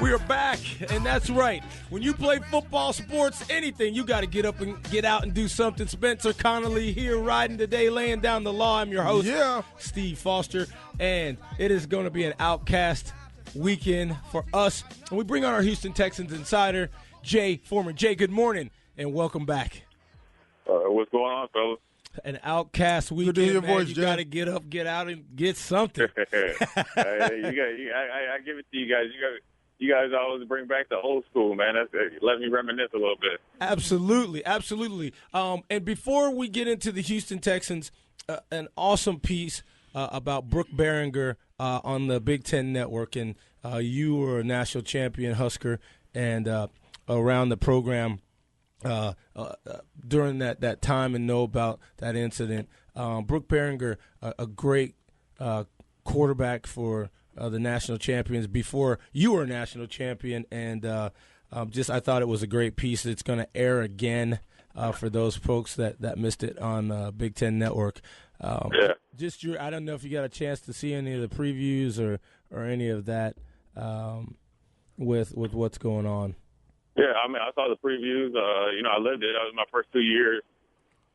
We are back, and that's right. When you play football, sports, anything, you got to get up and get out and do something. Spencer Connolly here riding today, laying down the law. I'm your host, Steve Foster, and it is going to be an Outcast weekend for us. And we bring on our Houston Texans Insider, Jay Foreman. Jay, good morning, and welcome back. What's going on, fellas? An Outcast weekend, good to hear your man. voice, You Jay. got to get up, get out, and get something. I give it to you guys. You guys always bring back the old school, man. Let me reminisce a little bit. Absolutely, absolutely. And before we get into the Houston Texans, an awesome piece about Brooke Behringer on the Big Ten Network, and you were a national champion Husker, and around the program during that time and know about that incident. Brooke Behringer, a great quarterback for the national champions before you were a national champion, and I thought it was a great piece. It's going to air again for those folks that missed it on Big Ten Network. I don't know if you got a chance to see any of the previews or any of that with what's going on. Yeah, I mean, I saw the previews. I lived it. That was my first 2 years.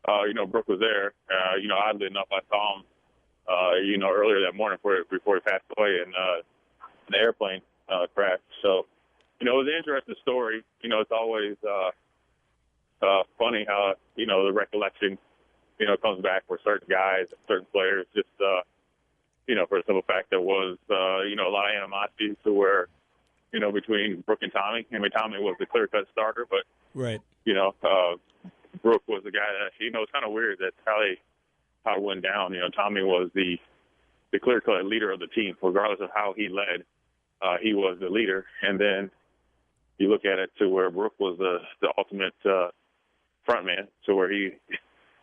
Brooke was there. Oddly enough, I saw him, earlier that morning before he passed away in the airplane crash. So, it was an interesting story. It's always funny how, the recollection, comes back for certain guys, certain players, just, for the simple fact there was, a lot of animosity to where, between Brooke and Tommy. I mean, Tommy was the clear-cut starter, but, right. Brooke was the guy that, it's kind of weird that's how it went down. Tommy was the clear-cut leader of the team. Regardless of how he led, he was the leader. And then you look at it to where Brooke was the ultimate front man, to where he,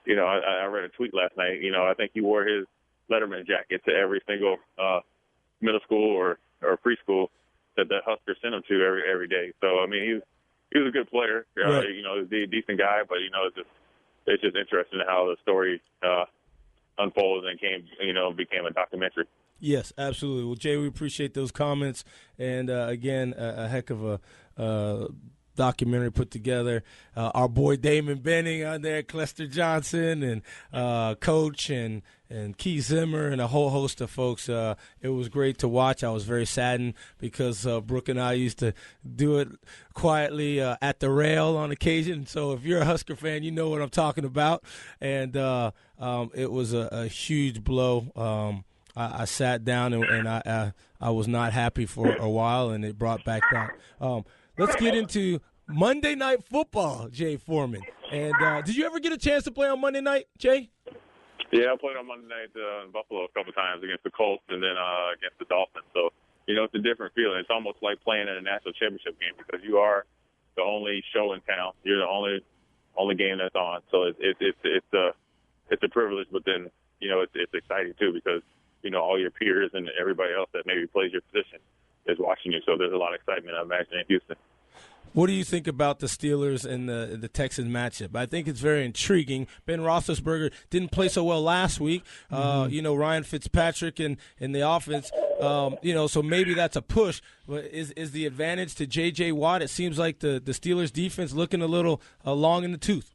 I read a tweet last night, I think he wore his Letterman jacket to every single middle school or preschool that the Husker sent him to every day. So, I mean, he was a good player. Right. He was a decent guy, but, it's just interesting how the story unfolded and became a documentary. Yes, absolutely. Well, Jay, we appreciate those comments. And, again, a heck of a documentary put together. Our boy Damon Benning on there, Clester Johnson, and Coach and Keith Zimmer, and a whole host of folks. It was great to watch. I was very saddened because Brooke and I used to do it quietly at the rail on occasion. So if you're a Husker fan, you know what I'm talking about. And it was a huge blow. I sat down and I was not happy for a while, and it brought back that. Let's get into Monday Night Football, Jay Foreman. And did you ever get a chance to play on Monday night, Jay? Yeah, I played on Monday night in Buffalo a couple times against the Colts and then against the Dolphins. So, it's a different feeling. It's almost like playing in a national championship game because you are the only show in town. You're the only game that's on. So it's a privilege, but then it's exciting too because all your peers and everybody else that maybe plays your position is watching you. So there's a lot of excitement, I imagine, in Houston. What do you think about the Steelers and the Texans matchup? I think it's very intriguing. Ben Roethlisberger didn't play so well last week. Ryan Fitzpatrick and the offense, so maybe that's a push. But is the advantage to J.J. Watt? It seems like the Steelers defense looking a little long in the tooth.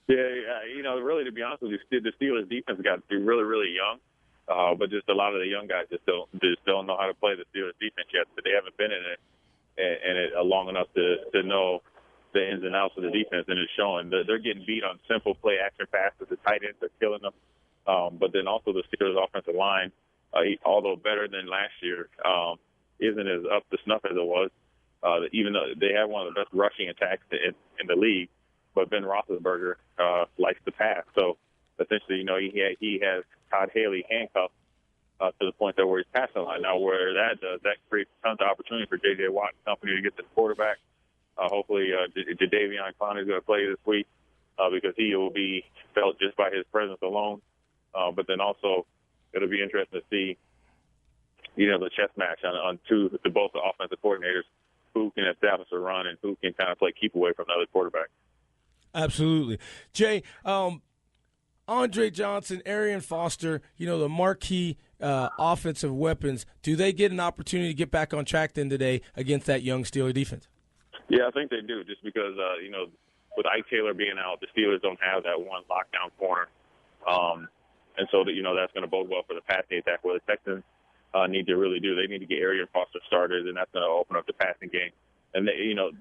Yeah, really, to be honest with you, the Steelers defense got to be really, really young. But just a lot of the young guys just don't know how to play the Steelers defense yet. But they haven't been in it long enough to know the ins and outs of the defense, and it's showing. They're getting beat on simple play action passes. The tight ends are killing them. But then also the Steelers offensive line, although better than last year, isn't as up to snuff as it was. Even though they have one of the best rushing attacks in the league, but Ben Roethlisberger likes to pass. So essentially, he has Todd Haley handcuffed to the point that where he's passing line. Now, where that does, that creates tons of opportunity for J.J. Watt and company to get to the quarterback. Hopefully, Jadeveon Clowney is going to play this week because he will be felt just by his presence alone. But then also, it'll be interesting to see, the chess match on both the offensive coordinators, who can establish a run and who can kind of play keep away from the other quarterback. Absolutely. Jay, Andre Johnson, Arian Foster, the marquee offensive weapons, do they get an opportunity to get back on track then today against that young Steeler defense? Yeah, I think they do, just because, with Ike Taylor being out, the Steelers don't have that one lockdown corner. And so, that's going to bode well for the passing attack, where the Texans need to really do. They need to get Arian Foster started, and that's going to open up the passing game. And,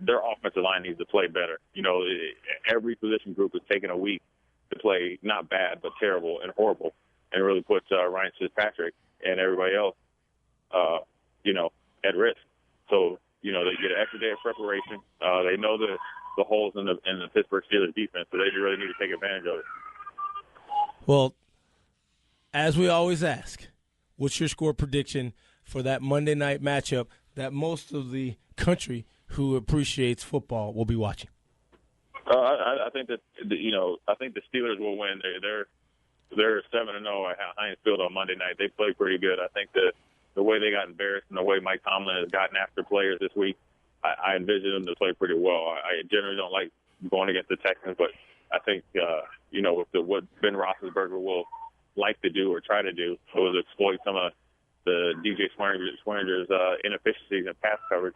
their offensive line needs to play better. Every position group is taking a week to play not bad but terrible and horrible, and really puts Ryan Fitzpatrick and everybody else, at risk. So, they get an extra day of preparation. They know the holes in the Pittsburgh Steelers defense, so they really need to take advantage of it. Well, as we always ask, what's your score prediction for that Monday night matchup that most of the country who appreciates football will be watching? I think that I think the Steelers will win. They're 7-0 at Heinz Field on Monday night. They play pretty good. I think the way they got embarrassed and the way Mike Tomlin has gotten after players this week, I envision them to play pretty well. I generally don't like going against the Texans, but I think what Ben Roethlisberger will like to do or try to do was exploit some of the DJ Swinger's inefficiencies in pass coverage,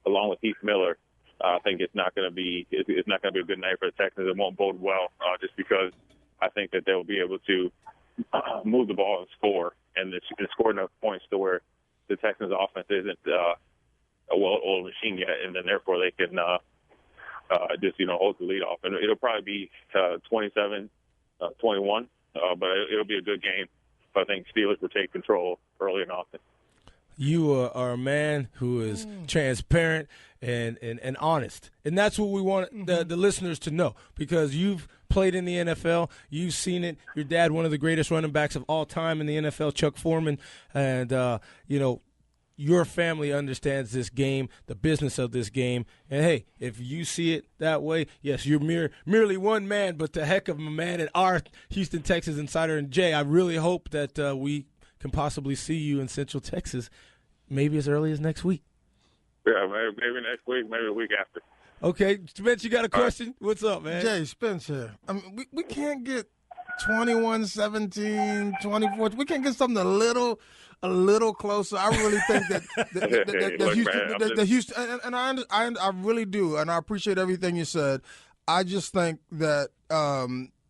along with Heath Miller. I think it's not going to be a good night for the Texans. It won't bode well, just because I think that they'll be able to move the ball and score, and score enough points to where the Texans' offense isn't a well-oiled machine yet, and then therefore they can just hold the lead off. And it'll probably be 27-21, but it'll be a good game. But I think Steelers will take control early and often. You are a man who is transparent and honest. And that's what we want the listeners to know, because you've played in the NFL. You've seen it. Your dad, one of the greatest running backs of all time in the NFL, Chuck Foreman. And, your family understands this game, the business of this game. And, hey, if you see it that way, yes, you're merely one man, but the heck of a man in our Houston, Texas Insider. And, Jay, I really hope that we can possibly see you in Central Texas maybe as early as next week. Yeah, maybe next week, maybe the week after. Okay. Spence, you got a question? What's up, man? Jay, Spence here. I mean, we can't get 21-17, 24. We can't get something a little closer. I really think that Houston, and I really do, and I appreciate everything you said. I just think that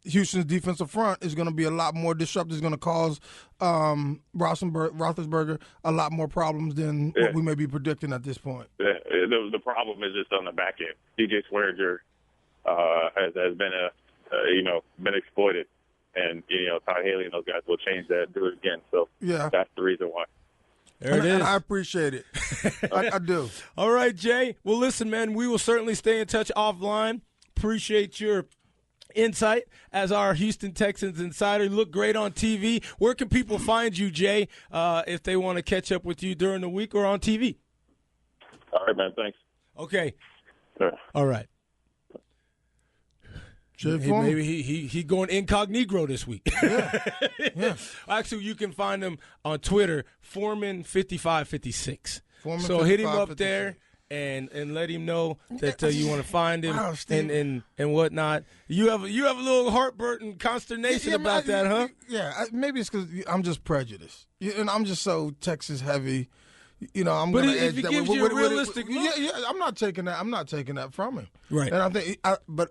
Houston's defensive front is going to be a lot more disruptive. It's going to cause Roethlisberger a lot more problems than what we may be predicting at this point. Yeah. The problem is just on the back end. DJ Swearinger has been been exploited, and Todd Haley and those guys will change that and do it again. So that's the reason why. There it is. And I appreciate it. I do. All right, Jay. Well, listen, man, we will certainly stay in touch offline. Appreciate your insight as our Houston Texans Insider. You look great on TV. Where can people find you, Jay, if they want to catch up with you during the week or on TV? All right, man. Thanks. Okay. All right. Maybe he going incognito this week. Yeah. Actually, you can find him on Twitter, Foreman5556. So hit him up there and let him know that you want to find him and whatnot. You have a little heartburn and consternation about that, huh? Yeah, maybe it's because I'm just prejudiced, and I'm just so Texas heavy. I'm but going to if he gives you a realistic look, I'm not taking that from him. Right. And I think, but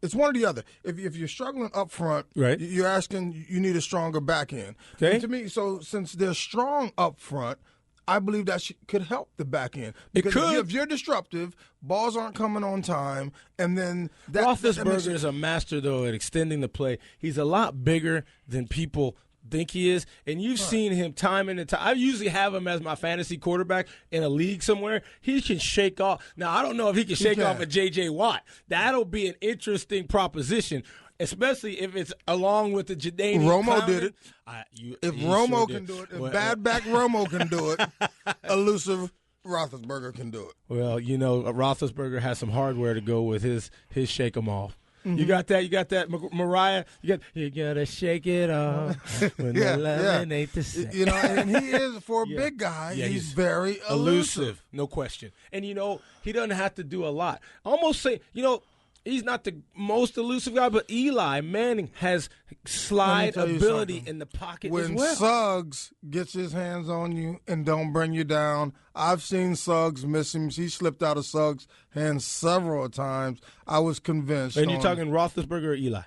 it's one or the other. If you're struggling up front, right, you're asking, you need a stronger back end. Okay. And to me, so since they're strong up front, I believe that could help the back end. Because if you're disruptive, balls aren't coming on time, and then Roethlisberger is a master, though, at extending the play. He's a lot bigger than people think he is, and you've seen him time in and time. I usually have him as my fantasy quarterback in a league somewhere. He can shake off. Now, I don't know if he can shake off a J.J. Watt. That'll be an interesting proposition, especially if it's along with the Jadainian Romo Clowney. Did it. If Romo can do it, if bad back Romo can do it, elusive Roethlisberger can do it. Well, Roethlisberger has some hardware to go with his shake 'em off. Mm-hmm. You got that, Mariah. You gotta shake it off when the loving ain't the same. And he is, for a big guy, he's very elusive. No question. And he doesn't have to do a lot. I almost say, He's not the most elusive guy, but Eli Manning has slide ability in the pocket as well. When Suggs gets his hands on you and don't bring you down, I've seen Suggs miss him. He slipped out of Suggs' hands several times. I was convinced. And you're talking Roethlisberger or Eli?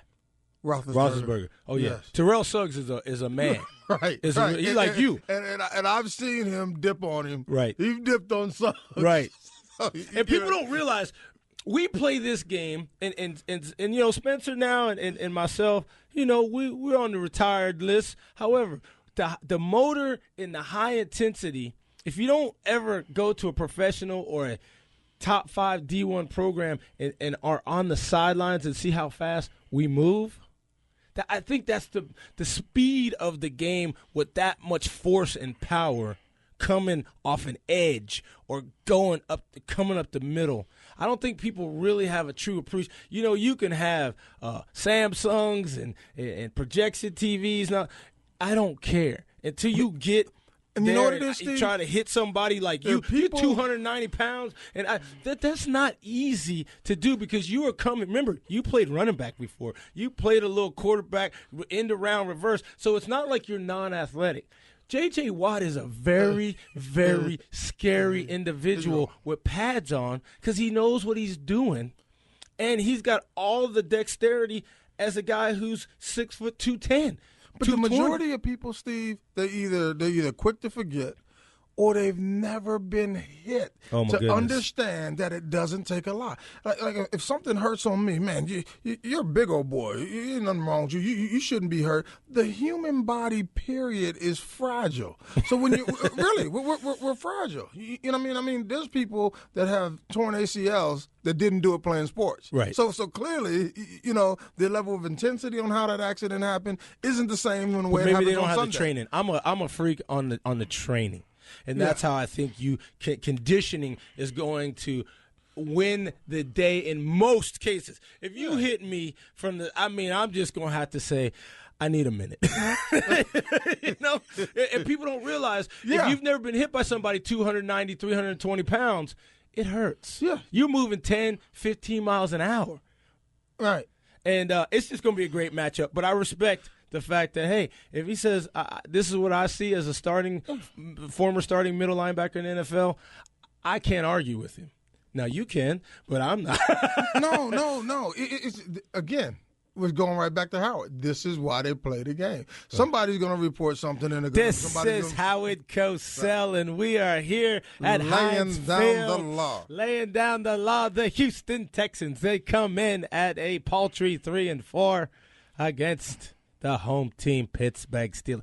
Roethlisberger. Oh, yeah. Yes. Terrell Suggs is a man. Right. He's like you. And I've seen him dip on him. Right. He's dipped on Suggs. Right. And people don't realize – we play this game, and you know, Spencer now and myself, you know, we're on the retired list. However, the motor and the high intensity, if you don't ever go to a professional or a top 5 D1 program and are on the sidelines and see how fast we move, I think that's the speed of the game with that much force and power coming off an edge or coming up the middle. I don't think people really have a true appreciation. You know, you can have Samsungs and projection TVs. Now, I don't care until you get and there you know what it is, Steve? You try to hit somebody like you. You're 290 pounds, and that's not easy to do because you are coming. Remember, you played running back before. You played a little quarterback, end around, reverse. So it's not like you're non-athletic. J.J. Watt is a very, very scary individual with pads on because he knows what he's doing, and he's got all the dexterity as a guy who's 6 foot 210. But the majority of people, Steve, they're either quick to forget or they've never been hit to understand that it doesn't take a lot. Like if something hurts on me, man, you're a big old boy. Ain't nothing wrong with you. You shouldn't be hurt. The human body, period, is fragile. So when you really, we're fragile. You know what I mean? There's people that have torn ACLs that didn't do it playing sports. Right. So clearly, you know, the level of intensity on how that accident happened isn't the same when it happens on Sunday. Maybe they don't have the training. I'm a freak on the training. And that's how I think conditioning is going to win the day in most cases. If you hit me I'm just going to have to say, I need a minute. You know? And people don't realize if you've never been hit by somebody 290, 320 pounds, it hurts. Yeah. You're moving 10, 15 miles an hour. Right. And it's just going to be a great matchup. But I respect the fact that, hey, if he says this is what I see as a former starting middle linebacker in the NFL, I can't argue with him. Now you can, but I'm not. No. It's again, we're going right back to Howard. This is why they play the game. Somebody's going to report something in the game. This is Howard Cosell, and we are here at Heinz Field, laying down the law. The Houston Texans, they come in at a paltry 3-4 against the home team, Pittsburgh Steelers.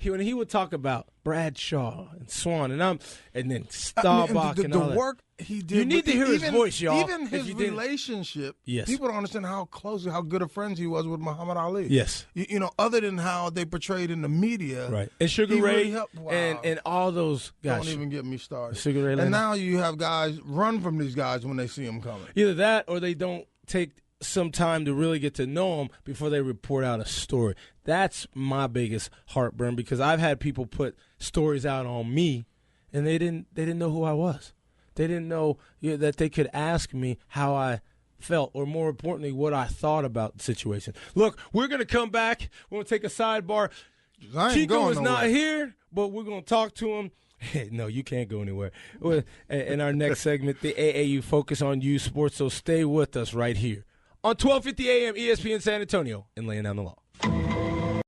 When he would talk about Bradshaw and Swan and then Staubach and all that. The work he did. You need to hear his voice, y'all. Even his relationship. Yes. People don't understand how close, how good of friends he was with Muhammad Ali. Yes. You know, other than how they portrayed in the media. Right. And Sugar Ray and all those guys. Don't even get me started. Sugar Ray and now you have guys run from these guys when they see them coming. Either that or they don't take some time to really get to know them before they report out a story. That's my biggest heartburn because I've had people put stories out on me and they didn't know who I was. They didn't know that they could ask me how I felt or, more importantly, what I thought about the situation. Look, we're going to come back. We're going to take a sidebar. Chico is not here, but we're going to talk to him. No, you can't go anywhere. In our next segment, the AAU Focus on You Sports, so stay with us right here on 1250 AM ESPN San Antonio and Laying Down the Law.